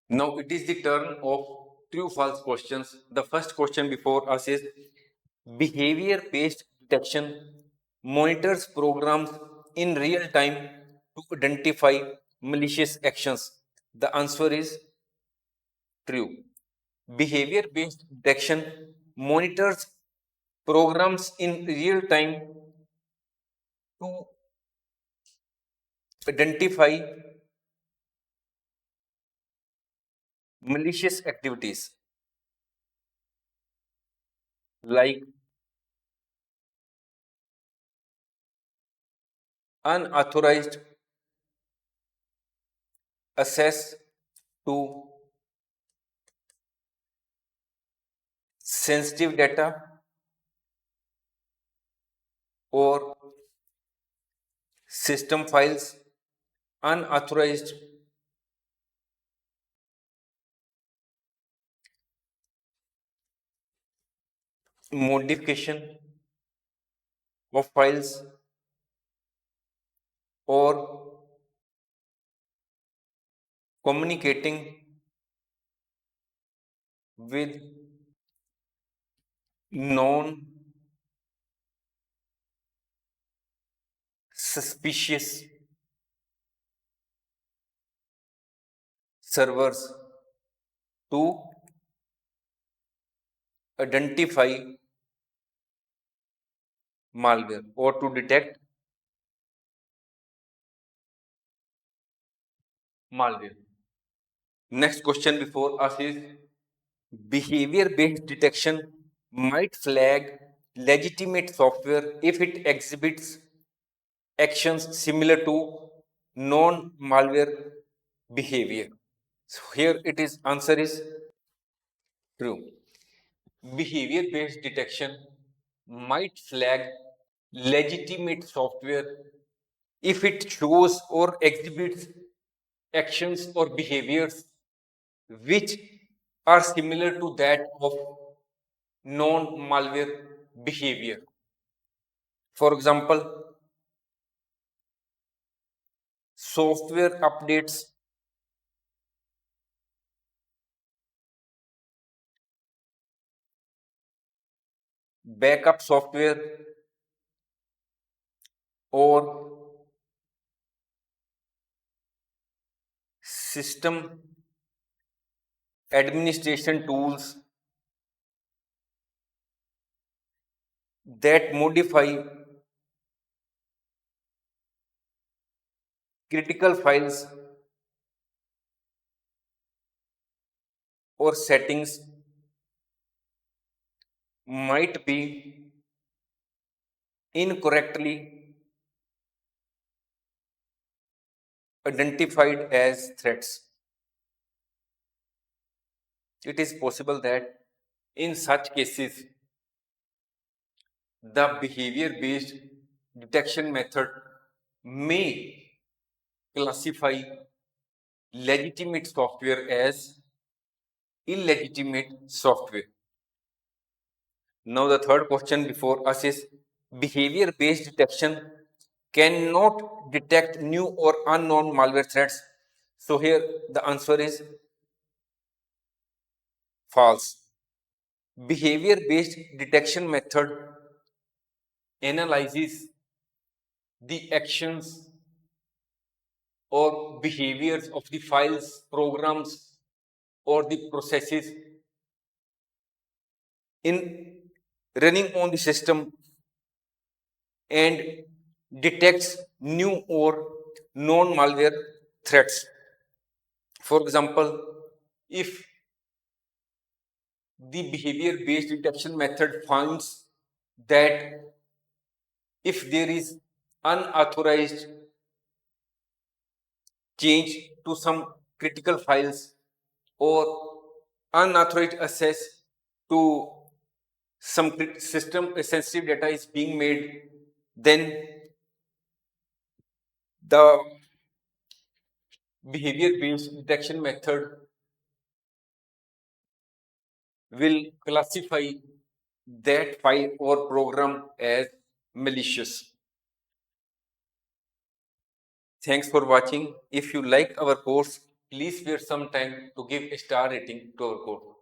Now it is the turn of true false questions. The first question before us is behavior based detection monitors programs in real time to identify malicious actions. The answer is true. Behavior based detection monitors programs in real time to identify malicious activities like unauthorized access to sensitive data or system files, unauthorized modification of files, or communicating with non suspicious servers to identify malware or to detect malware. Next question before us is behavior based detection might flag legitimate software if it exhibits actions similar to non malware behavior. So here it is answer is true. Behavior based detection might flag legitimate software if it shows or exhibits actions or behaviors which are similar to that of non malware behavior. For example, software updates, backup software, or system administration tools that modify critical files or settings might be incorrectly identified as threats. It is possible that in such cases, the behavior based detection method may classify legitimate software as illegitimate software. Now, the third question before us is behavior based detection cannot detect new or unknown malware threats. So, here the answer is false. Behavior based detection method analyzes the actions or behaviors of the files, programs, or the processes in running on the system and detects new or non malware threats. For example, if the behavior based detection method finds that if there is unauthorized change to some critical files or unauthorized access to some system sensitive data is being made, then the behavior based detection method will classify that file or program as malicious. Thanks for watching. If you like our course, please spare some time to give a star rating to our course.